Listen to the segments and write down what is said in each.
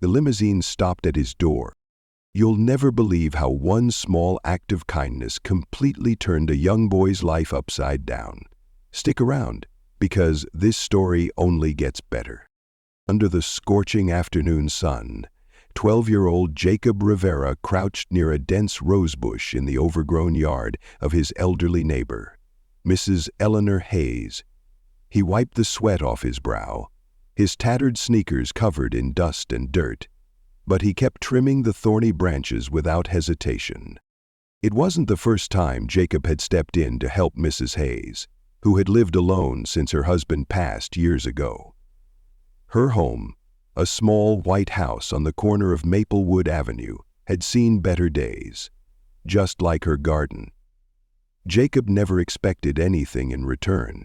The limousine stopped at his door. You'll never believe how one small act of kindness completely turned a young boy's life upside down. Stick around, because this story only gets better. Under the scorching afternoon sun, 12-year-old Jacob Rivera crouched near a dense rosebush in the overgrown yard of his elderly neighbor, Mrs. Eleanor Hayes. He wiped the sweat off his brow, his tattered sneakers covered in dust and dirt, but he kept trimming the thorny branches without hesitation. It wasn't the first time Jacob had stepped in to help Mrs. Hayes, who had lived alone since her husband passed years ago. Her home, a small white house on the corner of Maplewood Avenue, had seen better days, just like her garden. Jacob never expected anything in return.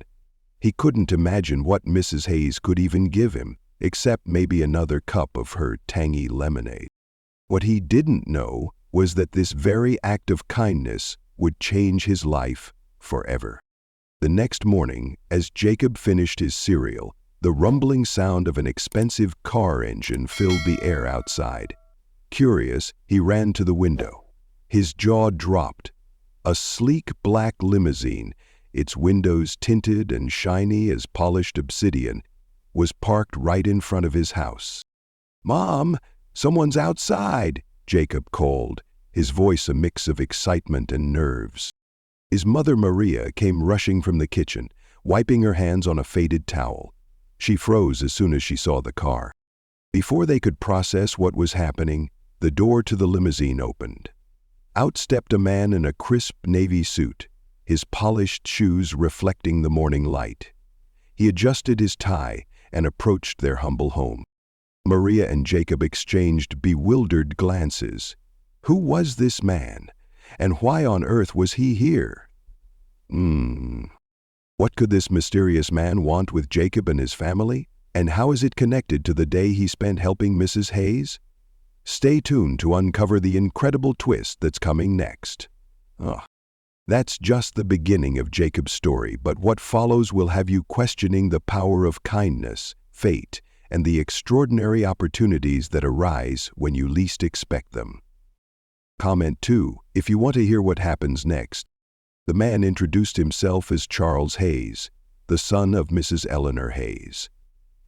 He couldn't imagine what Mrs. Hayes could even give him, except maybe another cup of her tangy lemonade. What he didn't know was that this very act of kindness would change his life forever. The next morning, as Jacob finished his cereal, the rumbling sound of an expensive car engine filled the air outside. Curious, he ran to the window. His jaw dropped. A sleek black limousine, its windows tinted and shiny as polished obsidian, was parked right in front of his house. "Mom, someone's outside," Jacob called, his voice a mix of excitement and nerves. His mother Maria came rushing from the kitchen, wiping her hands on a faded towel. She froze as soon as she saw the car. Before they could process what was happening, the door to the limousine opened. Out stepped a man in a crisp navy suit, his polished shoes reflecting the morning light. He adjusted his tie and approached their humble home. Maria and Jacob exchanged bewildered glances. Who was this man? And why on earth was he here? What could this mysterious man want with Jacob and his family? And how is it connected to the day he spent helping Mrs. Hayes? Stay tuned to uncover the incredible twist that's coming next. That's just the beginning of Jacob's story, but what follows will have you questioning the power of kindness, fate, and the extraordinary opportunities that arise when you least expect them. Comment 2 if you want to hear what happens next. The man introduced himself as Charles Hayes, the son of Mrs. Eleanor Hayes.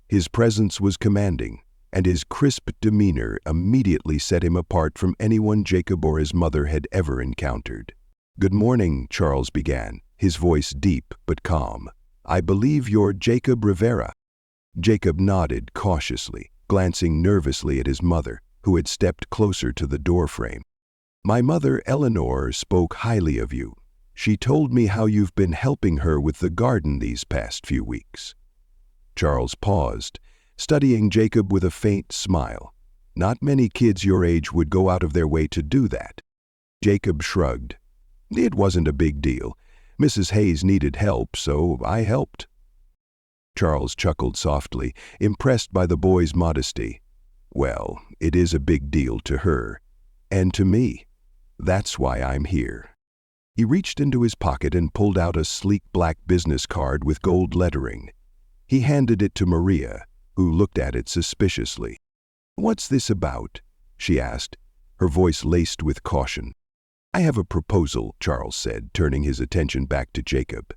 His presence was commanding, and his crisp demeanor immediately set him apart from anyone Jacob or his mother had ever encountered. "Good morning," Charles began, his voice deep but calm. "I believe you're Jacob Rivera." Jacob nodded cautiously, glancing nervously at his mother, who had stepped closer to the doorframe. "My mother, Eleanor, spoke highly of you. She told me how you've been helping her with the garden these past few weeks." Charles paused, studying Jacob with a faint smile. Not many kids your age would go out of their way to do that. Jacob shrugged. "It wasn't a big deal. Mrs. Hayes needed help, so I helped." Charles chuckled softly, impressed by the boy's modesty. "Well, it is a big deal to her. And to me. That's why I'm here." He reached into his pocket and pulled out a sleek black business card with gold lettering. He handed it to Maria, who looked at it suspiciously. "What's this about?" she asked, her voice laced with caution. "I have a proposal," Charles said, turning his attention back to Jacob.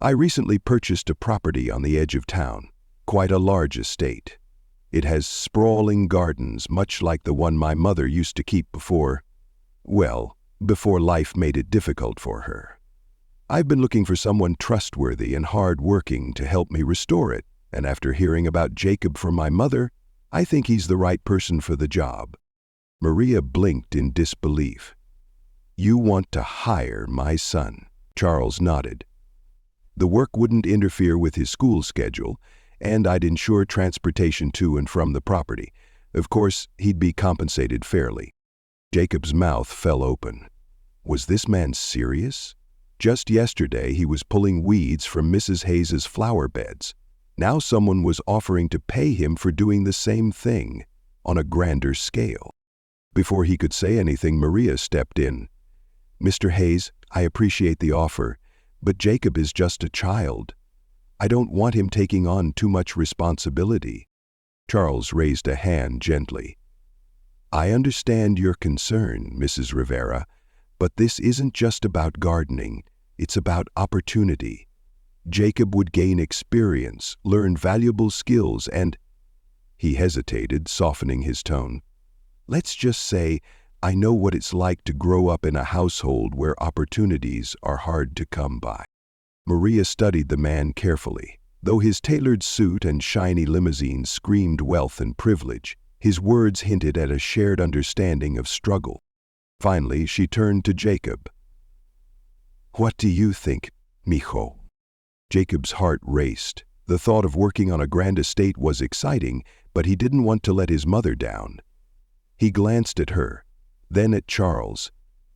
"I recently purchased a property on the edge of town, quite a large estate. It has sprawling gardens, much like the one my mother used to keep before life made it difficult for her. I've been looking for someone trustworthy and hard-working to help me restore it, and after hearing about Jacob from my mother, I think he's the right person for the job." Maria blinked in disbelief. "You want to hire my son?" Charles nodded. "The work wouldn't interfere with his school schedule, and I'd ensure transportation to and from the property. Of course, he'd be compensated fairly." Jacob's mouth fell open. Was this man serious? Just yesterday he was pulling weeds from Mrs. Hayes's flower beds. Now someone was offering to pay him for doing the same thing, on a grander scale. Before he could say anything, Maria stepped in. "Mr. Hayes, I appreciate the offer, but Jacob is just a child. I don't want him taking on too much responsibility." Charles raised a hand gently. "I understand your concern, Mrs. Rivera, but this isn't just about gardening, it's about opportunity. Jacob would gain experience, learn valuable skills, and—" He hesitated, softening his tone. "Let's just say, I know what it's like to grow up in a household where opportunities are hard to come by." Maria studied the man carefully. Though his tailored suit and shiny limousine screamed wealth and privilege, his words hinted at a shared understanding of struggle. Finally, she turned to Jacob. "What do you think, mijo?" Jacob's heart raced. The thought of working on a grand estate was exciting, but he didn't want to let his mother down. He glanced at her, then at Charles,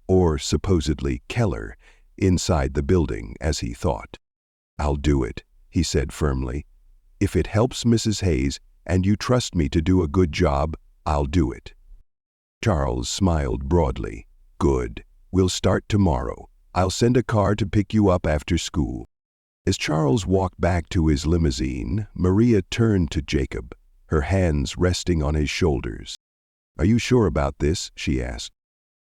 or supposedly Keller, inside the building, as he thought. "I'll do it," he said firmly. "If it helps Mrs. Hayes and you trust me to do a good job, I'll do it." Charles smiled broadly. "Good. We'll start tomorrow. I'll send a car to pick you up after school." As Charles walked back to his limousine, Maria turned to Jacob, her hands resting on his shoulders. "Are you sure about this?" she asked.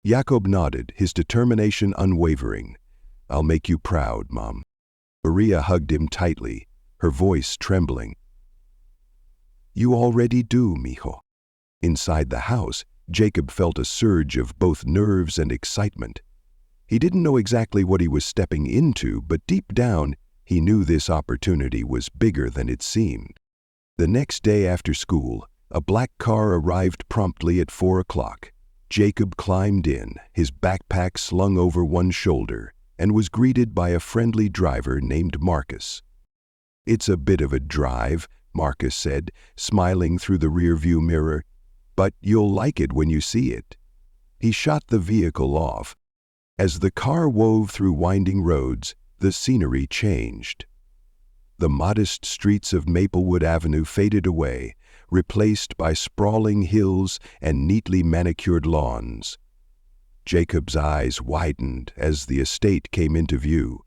Jacob nodded, his determination unwavering. "I'll make you proud, Mom." Maria hugged him tightly, her voice trembling. "You already do, mijo." Inside the house, Jacob felt a surge of both nerves and excitement. He didn't know exactly what he was stepping into, but deep down, he knew this opportunity was bigger than it seemed. The next day after school, a black car arrived promptly at 4 o'clock. Jacob climbed in, his backpack slung over one shoulder, and was greeted by a friendly driver named Marcus. "It's a bit of a drive," Marcus said, smiling through the rearview mirror, "but you'll like it when you see it." He shot the vehicle off. As the car wove through winding roads, the scenery changed. The modest streets of Maplewood Avenue faded away, replaced by sprawling hills and neatly manicured lawns. Jacob's eyes widened as the estate came into view.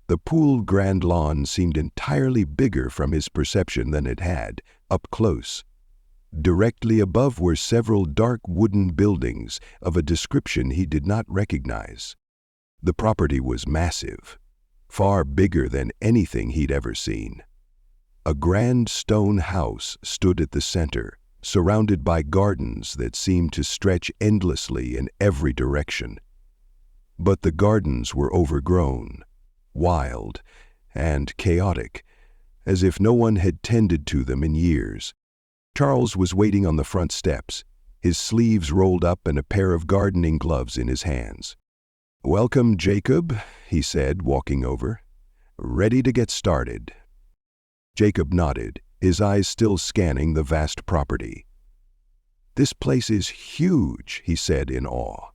The pooled grand lawn seemed entirely bigger from his perception than it had, up close. Directly above were several dark wooden buildings of a description he did not recognize. The property was massive, far bigger than anything he'd ever seen. A grand stone house stood at the center, surrounded by gardens that seemed to stretch endlessly in every direction. But the gardens were overgrown, wild, and chaotic, as if no one had tended to them in years. Charles was waiting on the front steps, his sleeves rolled up and a pair of gardening gloves in his hands. "Welcome, Jacob," he said, walking over. "Ready to get started." Jacob nodded, his eyes still scanning the vast property. "This place is huge," he said in awe.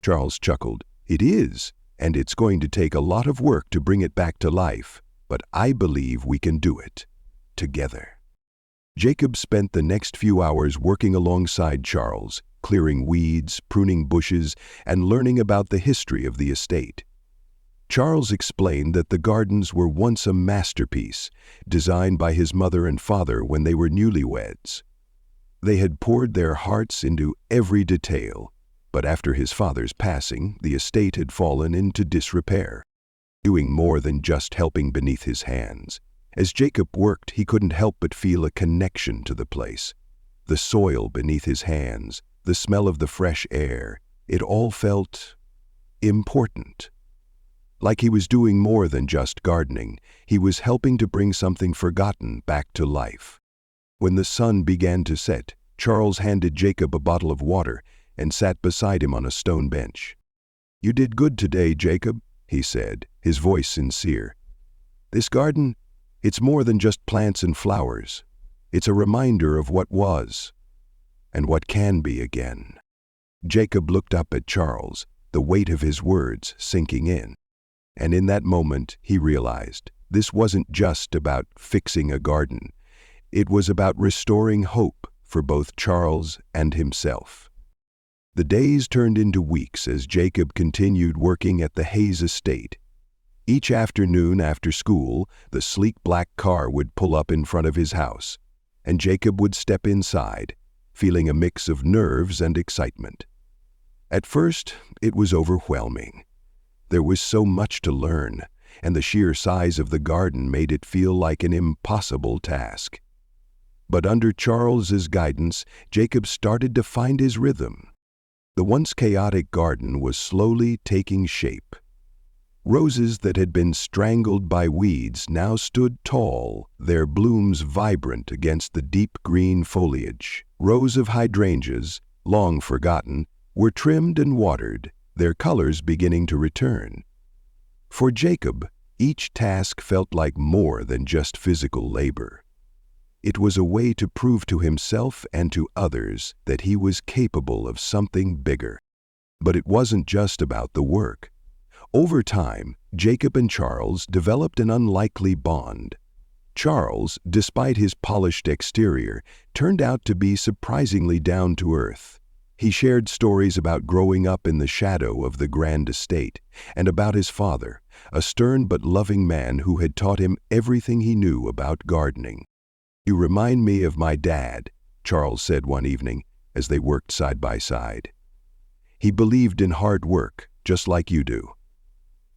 Charles chuckled. "It is, and it's going to take a lot of work to bring it back to life, but I believe we can do it, together." Jacob spent the next few hours working alongside Charles, clearing weeds, pruning bushes, and learning about the history of the estate. Charles explained that the gardens were once a masterpiece, designed by his mother and father when they were newlyweds. They had poured their hearts into every detail, but after his father's passing, the estate had fallen into disrepair, doing more than just helping beneath his hands. As Jacob worked, he couldn't help but feel a connection to the place. The soil beneath his hands, the smell of the fresh air, it all felt important. Like he was doing more than just gardening, he was helping to bring something forgotten back to life. When the sun began to set, Charles handed Jacob a bottle of water and sat beside him on a stone bench. "You did good today, Jacob," he said, his voice sincere. "This garden, it's more than just plants and flowers. It's a reminder of what was, and what can be again." Jacob looked up at Charles, the weight of his words sinking in. And in that moment, he realized this wasn't just about fixing a garden. It was about restoring hope for both Charles and himself. The days turned into weeks as Jacob continued working at the Hayes estate. Each afternoon after school, the sleek black car would pull up in front of his house. and Jacob would step inside, feeling a mix of nerves and excitement. At first, it was overwhelming. There was so much to learn, and the sheer size of the garden made it feel like an impossible task. But under Charles's guidance, Jacob started to find his rhythm. The once chaotic garden was slowly taking shape. Roses that had been strangled by weeds now stood tall, their blooms vibrant against the deep green foliage. Rows of hydrangeas, long forgotten, were trimmed and watered, their colors beginning to return. For Jacob, each task felt like more than just physical labor. It was a way to prove to himself and to others that he was capable of something bigger. But it wasn't just about the work. Over time, Jacob and Charles developed an unlikely bond. Charles, despite his polished exterior, turned out to be surprisingly down to earth. He shared stories about growing up in the shadow of the grand estate, and about his father, a stern but loving man who had taught him everything he knew about gardening. "You remind me of my dad," Charles said one evening as they worked side by side. "He believed in hard work, just like you do.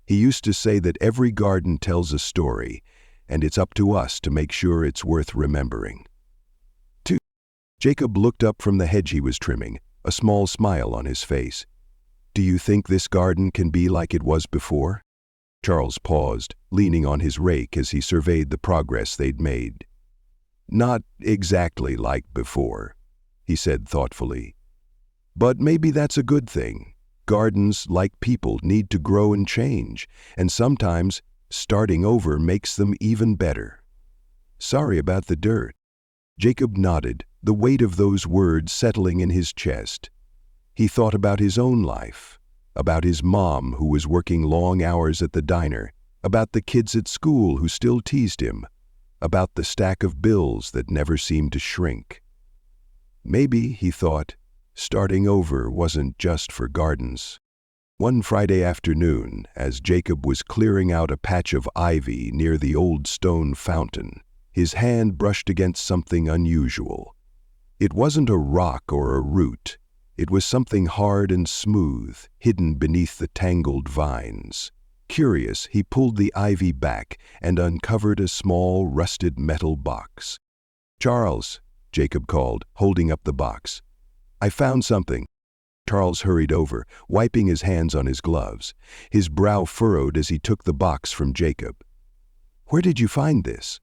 He used to say that every garden tells a story, and it's up to us to make sure it's worth remembering." 2. Jacob looked up from the hedge he was trimming, a small smile on his face. "Do you think this garden can be like it was before?" Charles paused, leaning on his rake as he surveyed the progress they'd made. "Not exactly like before," he said thoughtfully. "But maybe that's a good thing. Gardens, like people, need to grow and change, and sometimes starting over makes them even better." "Sorry about the dirt." Jacob nodded, the weight of those words settling in his chest. He thought about his own life, about his mom who was working long hours at the diner, about the kids at school who still teased him, about the stack of bills that never seemed to shrink. Maybe, he thought, starting over wasn't just for gardens. One Friday afternoon, as Jacob was clearing out a patch of ivy near the old stone fountain, his hand brushed against something unusual. It wasn't a rock or a root. It was something hard and smooth, hidden beneath the tangled vines. Curious, he pulled the ivy back and uncovered a small, rusted metal box. "Charles," Jacob called, holding up the box. "I found something." Charles hurried over, wiping his hands on his gloves. His brow furrowed as he took the box from Jacob. "Where did you find this?"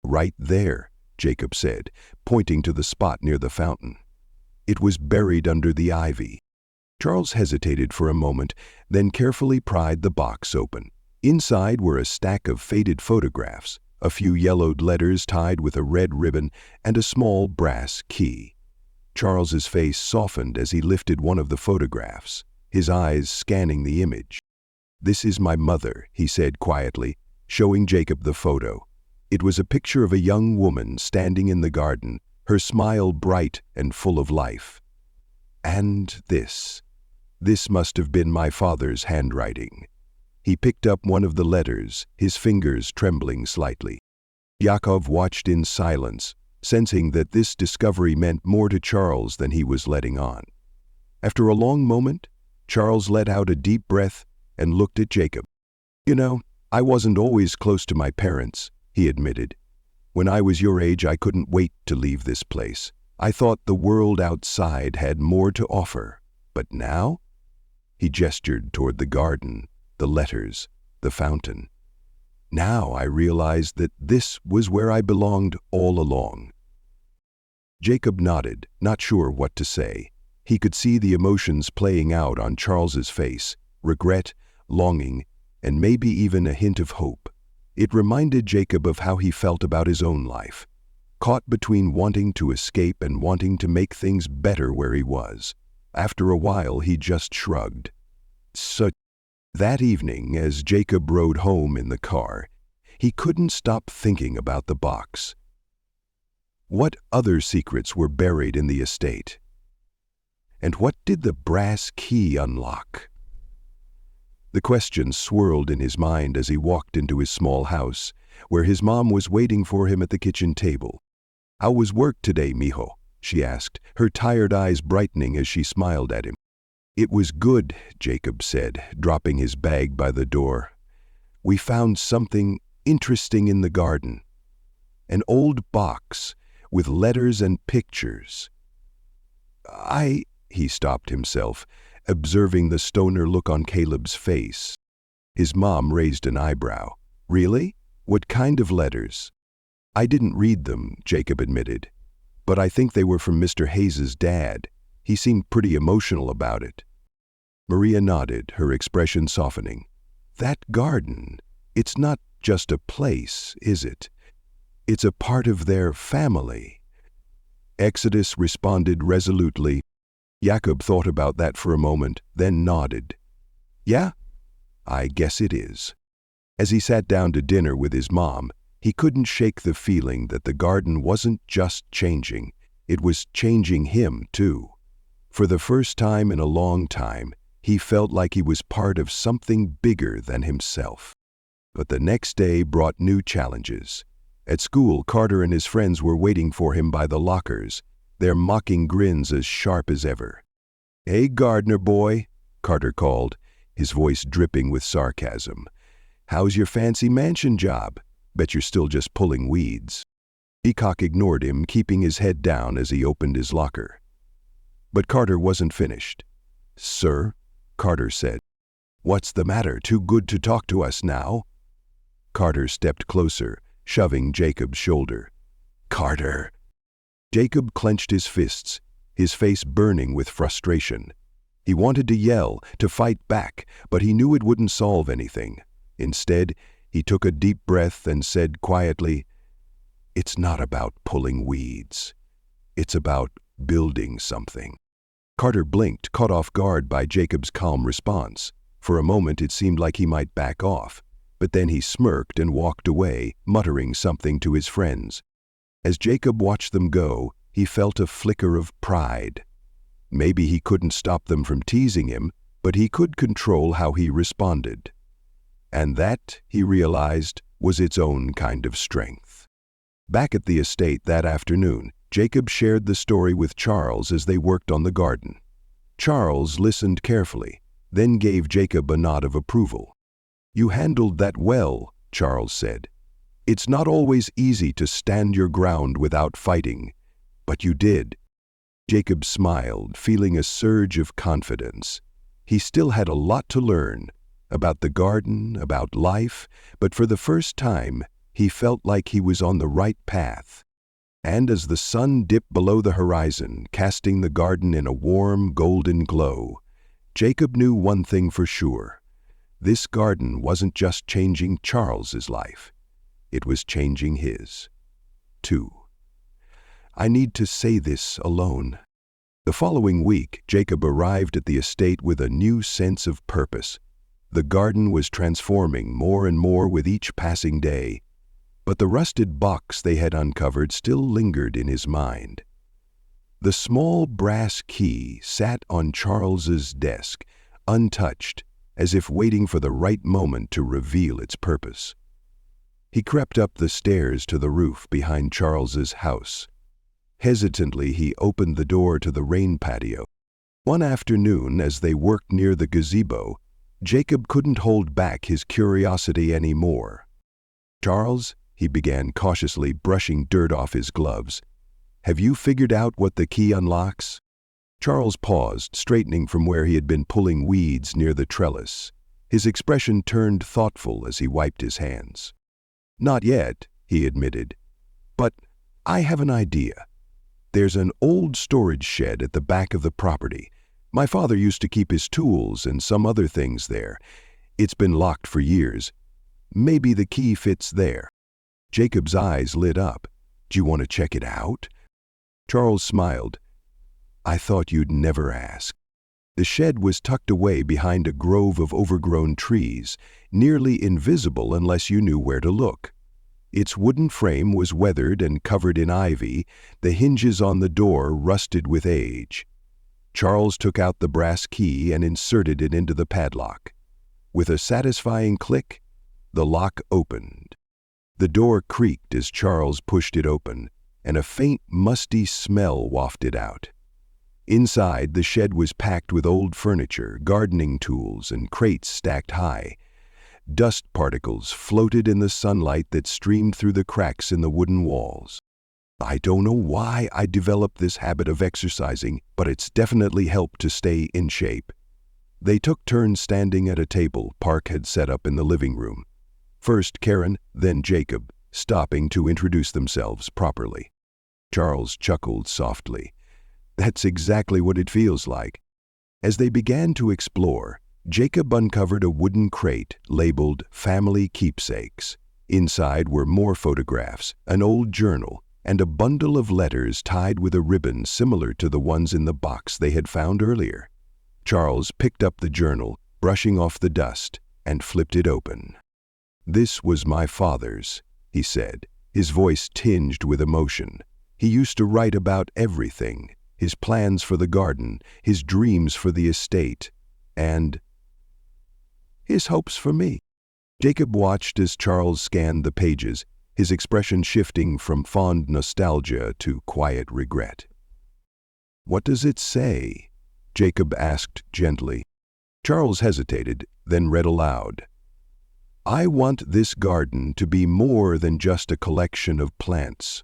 "Right there," Jacob said, pointing to the spot near the fountain. It was buried under the ivy. Charles hesitated for a moment, then carefully pried the box open. Inside were a stack of faded photographs, a few yellowed letters tied with a red ribbon, and a small brass key. Charles's face softened as he lifted one of the photographs, his eyes scanning the image. "This is my mother," he said quietly, showing Jacob the photo. It was a picture of a young woman standing in the garden, her smile bright and full of life. "And this must have been my father's handwriting." He picked up one of the letters, his fingers trembling slightly. Jacob watched in silence, sensing that this discovery meant more to Charles than he was letting on. After a long moment, Charles let out a deep breath and looked at Jacob. "You know, I wasn't always close to my parents," he admitted. "When I was your age, I couldn't wait to leave this place. I thought the world outside had more to offer. But now?" He gestured toward the garden, the letters, the fountain. "Now I realized that this was where I belonged all along." Jacob nodded, not sure what to say. He could see the emotions playing out on Charles's face, regret, longing, and maybe even a hint of hope. It reminded Jacob of how he felt about his own life, caught between wanting to escape and wanting to make things better where he was. After a while, he just shrugged. So that evening, as Jacob rode home in the car, he couldn't stop thinking about the box. What other secrets were buried in the estate? And what did the brass key unlock? The question swirled in his mind as he walked into his small house, where his mom was waiting for him at the kitchen table. "How was work today, mijo?" she asked, her tired eyes brightening as she smiled at him. "It was good," Jacob said, dropping his bag by the door. "We found something interesting in the garden. An old box with letters and pictures." He stopped himself, observing the stoner look on Caleb's face. His mom raised an eyebrow. "Really? What kind of letters?" "I didn't read them," Jacob admitted, "but I think they were from Mr. Hayes's dad. He seemed pretty emotional about it." Maria nodded, her expression softening. "That garden, it's not just a place, is it? It's a part of their family." Exodus responded resolutely. Jacob thought about that for a moment, then nodded. "Yeah, I guess it is." As he sat down to dinner with his mom, he couldn't shake the feeling that the garden wasn't just changing, it was changing him too. For the first time in a long time, he felt like he was part of something bigger than himself. But the next day brought new challenges. At school, Carter and his friends were waiting for him by the lockers, their mocking grins as sharp as ever. "Hey, gardener boy," Carter called, his voice dripping with sarcasm. "How's your fancy mansion job? Bet you're still just pulling weeds." Peacock ignored him, keeping his head down as he opened his locker. But Carter wasn't finished. "Sir," Carter said. "What's the matter? Too good to talk to us now?" Carter stepped closer, shoving Jacob's shoulder. "Carter!" Jacob clenched his fists, his face burning with frustration. He wanted to yell, to fight back, but he knew it wouldn't solve anything. Instead, he took a deep breath and said quietly, "It's not about pulling weeds. It's about building something." Carter blinked, caught off guard by Jacob's calm response. For a moment it seemed like he might back off, but then he smirked and walked away, muttering something to his friends. As Jacob watched them go, he felt a flicker of pride. Maybe he couldn't stop them from teasing him, but he could control how he responded. And that, he realized, was its own kind of strength. Back at the estate that afternoon, Jacob shared the story with Charles as they worked on the garden. Charles listened carefully, then gave Jacob a nod of approval. "You handled that well," Charles said. "It's not always easy to stand your ground without fighting, but you did." Jacob smiled, feeling a surge of confidence. He still had a lot to learn, about the garden, about life, but for the first time, he felt like he was on the right path. And as the sun dipped below the horizon, casting the garden in a warm, golden glow, Jacob knew one thing for sure. This garden wasn't just changing Charles's life. It was changing his, too. I need to say this alone. The following week, Jacob arrived at the estate with a new sense of purpose. The garden was transforming more and more with each passing day, but the rusted box they had uncovered still lingered in his mind. The small brass key sat on Charles's desk, untouched, as if waiting for the right moment to reveal its purpose. He crept up the stairs to the roof behind Charles's house. Hesitantly, he opened the door to the rain patio. One afternoon, as they worked near the gazebo, Jacob couldn't hold back his curiosity anymore. "Charles," he began cautiously, brushing dirt off his gloves, "have you figured out what the key unlocks?" Charles paused, straightening from where he had been pulling weeds near the trellis. His expression turned thoughtful as he wiped his hands. "Not yet," he admitted, "but I have an idea. There's an old storage shed at the back of the property. My father used to keep his tools and some other things there. It's been locked for years. Maybe the key fits there." Jacob's eyes lit up. "Do you want to check it out?" Charles smiled. "I thought you'd never ask." The shed was tucked away behind a grove of overgrown trees, nearly invisible unless you knew where to look. Its wooden frame was weathered and covered in ivy, the hinges on the door rusted with age. Charles took out the brass key and inserted it into the padlock. With a satisfying click, the lock opened. The door creaked as Charles pushed it open, and a faint, musty smell wafted out. Inside, the shed was packed with old furniture, gardening tools, and crates stacked high. Dust particles floated in the sunlight that streamed through the cracks in the wooden walls. I don't know why I developed this habit of exercising, but it's definitely helped to stay in shape. They took turns standing at a table Park had set up in the living room. First Karen, then Jacob, stopping to introduce themselves properly. Charles chuckled softly. That's exactly what it feels like. As they began to explore, Jacob uncovered a wooden crate labeled Family Keepsakes. Inside were more photographs, an old journal, and a bundle of letters tied with a ribbon similar to the ones in the box they had found earlier. Charles picked up the journal, brushing off the dust, and flipped it open. "This was my father's," he said, his voice tinged with emotion. "He used to write about everything. His plans for the garden, his dreams for the estate, and his hopes for me." Jacob watched as Charles scanned the pages, his expression shifting from fond nostalgia to quiet regret. "What does it say?" Jacob asked gently. Charles hesitated, then read aloud. "I want this garden to be more than just a collection of plants.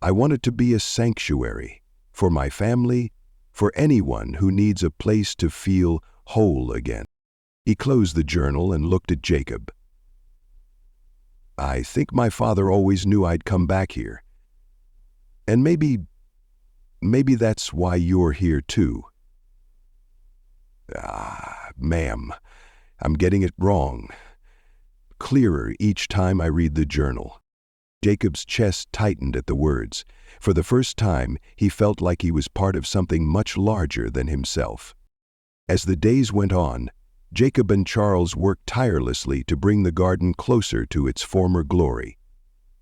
I want it to be a sanctuary. For my family, for anyone who needs a place to feel whole again." He closed the journal and looked at Jacob. "I think my father always knew I'd come back here. And maybe that's why you're here too." Ma'am, I'm getting it wrong. Clearer each time I read the journal." Jacob's chest tightened at the words. For the first time, he felt like he was part of something much larger than himself. As the days went on, Jacob and Charles worked tirelessly to bring the garden closer to its former glory.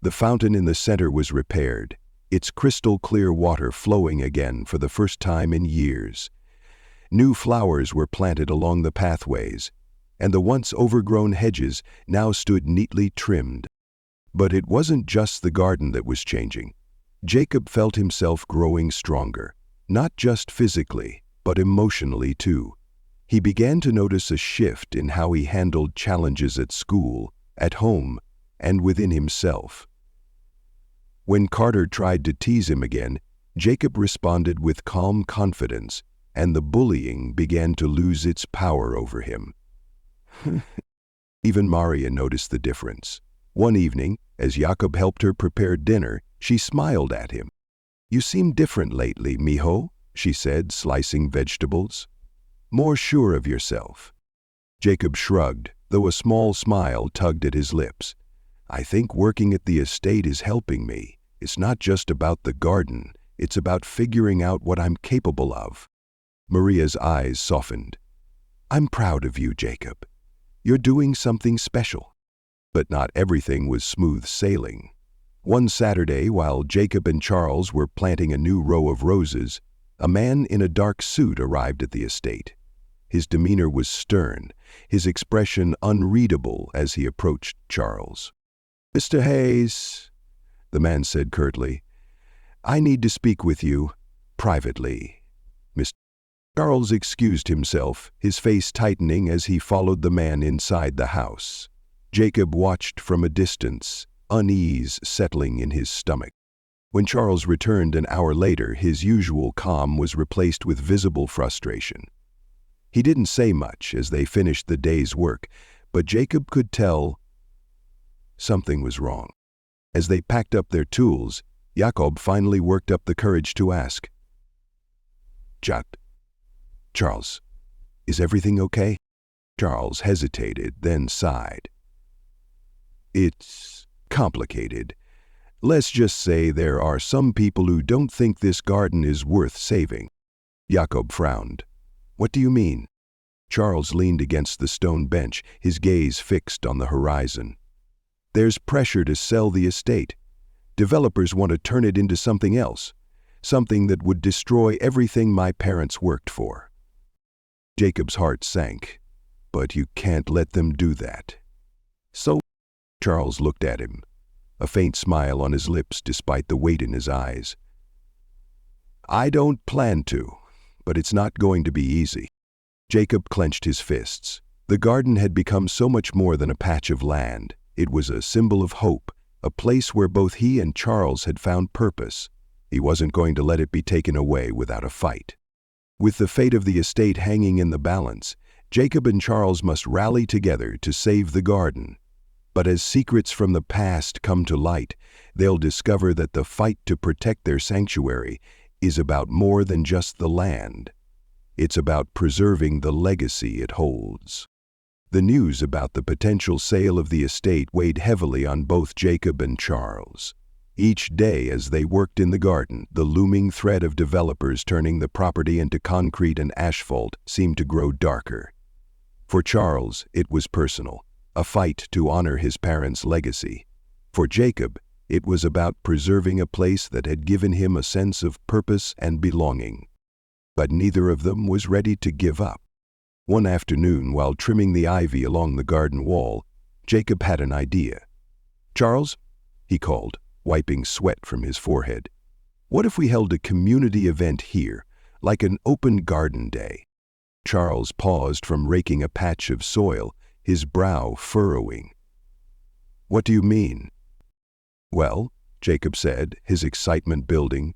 The fountain in the center was repaired, its crystal-clear water flowing again for the first time in years. New flowers were planted along the pathways, and the once overgrown hedges now stood neatly trimmed. But it wasn't just the garden that was changing. Jacob felt himself growing stronger, not just physically, but emotionally too. He began to notice a shift in how he handled challenges at school, at home, and within himself. When Carter tried to tease him again, Jacob responded with calm confidence, and the bullying began to lose its power over him. Even Maria noticed the difference. One evening, as Jacob helped her prepare dinner, she smiled at him. "You seem different lately, mijo," she said, slicing vegetables. "More sure of yourself." Jacob shrugged, though a small smile tugged at his lips. "I think working at the estate is helping me. It's not just about the garden, it's about figuring out what I'm capable of." Maria's eyes softened. "I'm proud of you, Jacob. You're doing something special." But not everything was smooth sailing. One Saturday, while Jacob and Charles were planting a new row of roses, a man in a dark suit arrived at the estate. His demeanor was stern, his expression unreadable as he approached Charles. "Mr. Hayes," the man said curtly, "I need to speak with you, privately." Mr. Charles excused himself, his face tightening as he followed the man inside the house. Jacob watched from a distance, unease settling in his stomach. When Charles returned an hour later, his usual calm was replaced with visible frustration. He didn't say much as they finished the day's work, but Jacob could tell something was wrong. As they packed up their tools, Jacob finally worked up the courage to ask, "Charles, is everything okay?" Charles hesitated, then sighed. "It's complicated. Let's just say there are some people who don't think this garden is worth saving." Jacob frowned. "What do you mean?" Charles leaned against the stone bench, his gaze fixed on the horizon. "There's pressure to sell the estate. Developers want to turn it into something else, something that would destroy everything my parents worked for." Jacob's heart sank. "But you can't let them do that." "So?" Charles looked at him. a faint smile on his lips despite the weight in his eyes. "I don't plan to, but it's not going to be easy." Jacob clenched his fists. The garden had become so much more than a patch of land. It was a symbol of hope, a place where both he and Charles had found purpose. He wasn't going to let it be taken away without a fight. With the fate of the estate hanging in the balance, Jacob and Charles must rally together to save the garden. But as secrets from the past come to light, they'll discover that the fight to protect their sanctuary is about more than just the land. It's about preserving the legacy it holds. The news about the potential sale of the estate weighed heavily on both Jacob and Charles. Each day as they worked in the garden, the looming threat of developers turning the property into concrete and asphalt seemed to grow darker. For Charles, it was personal, a fight to honor his parents' legacy. For Jacob, it was about preserving a place that had given him a sense of purpose and belonging. But neither of them was ready to give up. One afternoon, while trimming the ivy along the garden wall, Jacob had an idea. "Charles," he called, wiping sweat from his forehead, "what if we held a community event here, like an open garden day?" Charles paused from raking a patch of soil, his brow furrowing. "What do you mean?" "Well," Jacob said, his excitement building,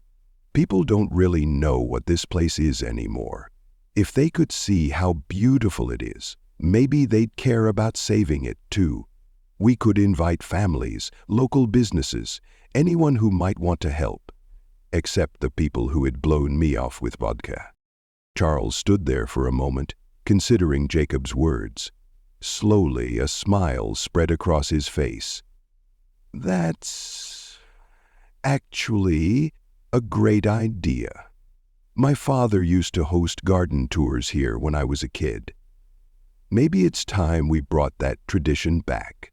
"people don't really know what this place is anymore. If they could see how beautiful it is, maybe they'd care about saving it too. We could invite families, local businesses, anyone who might want to help, except the people who had blown me off with vodka." Charles stood there for a moment, considering Jacob's words. Slowly, a smile spread across his face. "That's actually a great idea. My father used to host garden tours here when I was a kid. Maybe it's time we brought that tradition back."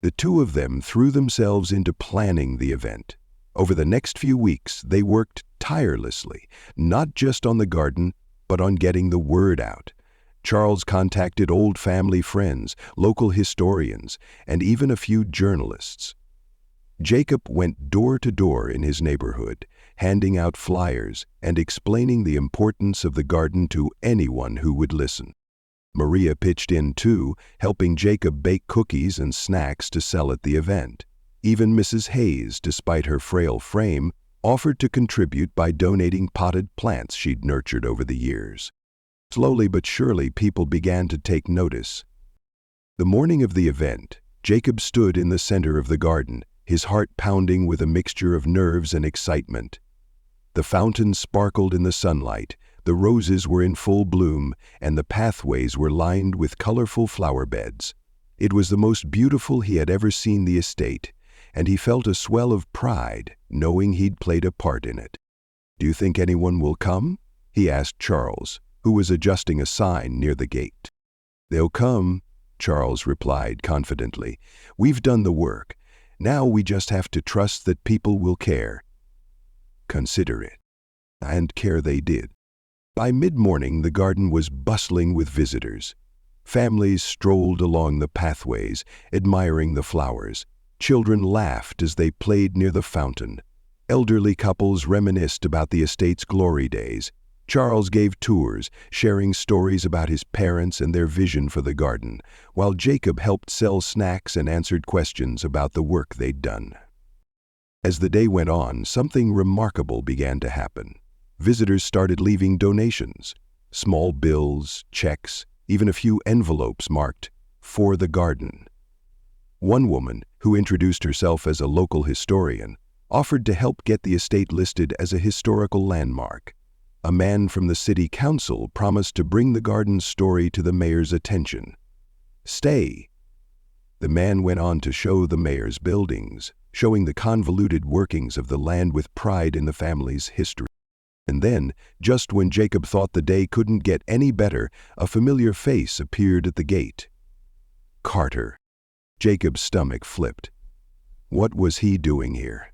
The two of them threw themselves into planning the event. Over the next few weeks, they worked tirelessly, not just on the garden, but on getting the word out. Charles contacted old family friends, local historians, and even a few journalists. Jacob went door to door in his neighborhood, handing out flyers and explaining the importance of the garden to anyone who would listen. Maria pitched in too, helping Jacob bake cookies and snacks to sell at the event. Even Mrs. Hayes, despite her frail frame, offered to contribute by donating potted plants she'd nurtured over the years. Slowly but surely, people began to take notice. The morning of the event, Jacob stood in the center of the garden, his heart pounding with a mixture of nerves and excitement. The fountain sparkled in the sunlight, the roses were in full bloom, and the pathways were lined with colorful flower beds. It was the most beautiful he had ever seen the estate, and he felt a swell of pride knowing he'd played a part in it. "Do you think anyone will come?" he asked Charles, who was adjusting a sign near the gate. "They'll come," Charles replied confidently. "We've done the work. Now we just have to trust that people will care." Consider it. And care they did. By mid-morning, the garden was bustling with visitors. Families strolled along the pathways, admiring the flowers. Children laughed as they played near the fountain. Elderly couples reminisced about the estate's glory days. Charles gave tours, sharing stories about his parents and their vision for the garden, while Jacob helped sell snacks and answered questions about the work they'd done. As the day went on, something remarkable began to happen. Visitors started leaving donations, small bills, checks, even a few envelopes marked, "For the Garden." One woman, who introduced herself as a local historian, offered to help get the estate listed as a historical landmark. A man from the city council promised to bring the garden's story to the mayor's attention. "Stay." The man went on to show the mayor's buildings, showing the convoluted workings of the land with pride in the family's history. And then, just when Jacob thought the day couldn't get any better, a familiar face appeared at the gate. Carter. Jacob's stomach flipped. What was he doing here?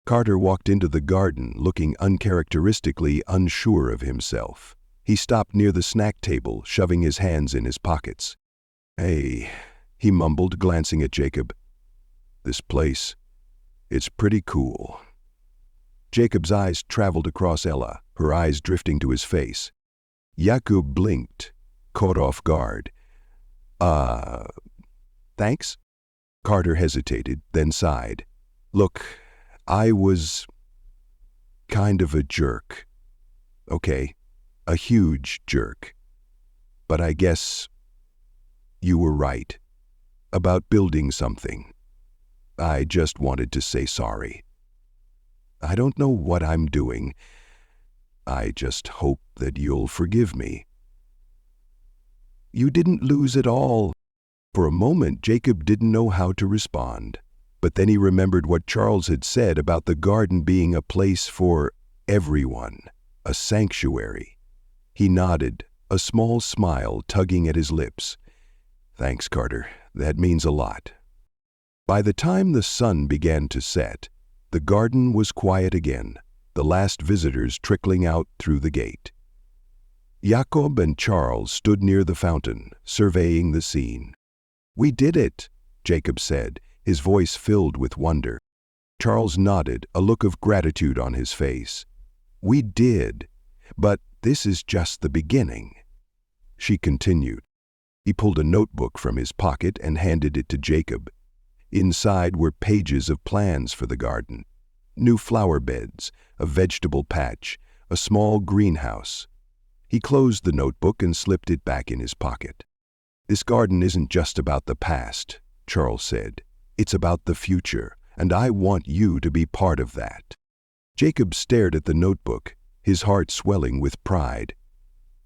Carter walked into the garden, looking uncharacteristically unsure of himself. He stopped near the snack table, shoving his hands in his pockets. "Hey," he mumbled, glancing at Jacob. "This place, It's pretty cool. Jacob's eyes traveled across Ella, her eyes drifting to his face. Jacob blinked, caught off guard. Thanks? Carter hesitated, then sighed. Look, I was kind of a jerk. Okay, a huge jerk. But I guess you were right about building something. I just wanted to say sorry. I don't know what I'm doing. I just hope that you'll forgive me. You didn't lose at all. For a moment, Jacob didn't know how to respond. But then he remembered what Charles had said about the garden being a place for everyone, a sanctuary. He nodded, a small smile tugging at his lips. Thanks, Carter. That means a lot. By the time the sun began to set, the garden was quiet again, the last visitors trickling out through the gate. Jacob and Charles stood near the fountain, surveying the scene. We did it, Jacob said, his voice filled with wonder. Charles nodded, a look of gratitude on his face. We did, but this is just the beginning. She continued. He pulled a notebook from his pocket and handed it to Jacob. Inside were pages of plans for the garden. New flower beds, a vegetable patch, a small greenhouse. He closed the notebook and slipped it back in his pocket. This garden isn't just about the past, Charles said. It's about the future, and I want you to be part of that. Jacob stared at the notebook, his heart swelling with pride.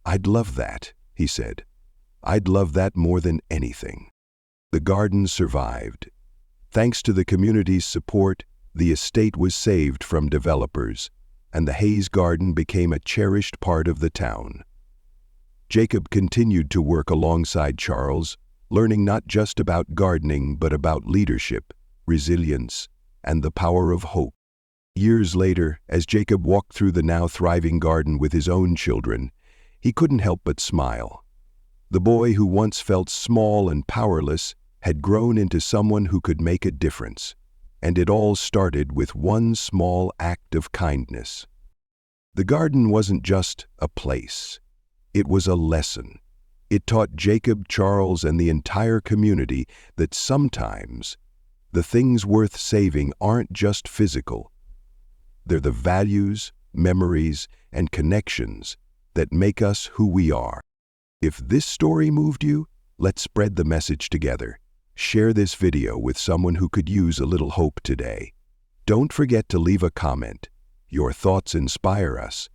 I'd love that, he said. I'd love that more than anything. The garden survived. Thanks to the community's support, the estate was saved from developers, and the Hayes Garden became a cherished part of the town. Jacob continued to work alongside Charles, learning not just about gardening but about leadership, resilience, and the power of hope. Years later, as Jacob walked through the now thriving garden with his own children, he couldn't help but smile. The boy who once felt small and powerless had grown into someone who could make a difference, and it all started with one small act of kindness. The garden wasn't just a place. It was a lesson. It taught Jacob, Charles, and the entire community that sometimes the things worth saving aren't just physical. They're the values, memories, and connections that make us who we are. If this story moved you, let's spread the message together. Share this video with someone who could use a little hope today. Don't forget to leave a comment. Your thoughts inspire us.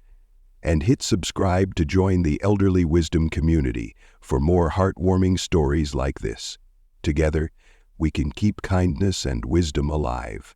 And hit subscribe to join the elderly wisdom community for more heartwarming stories like this. Together, we can keep kindness and wisdom alive.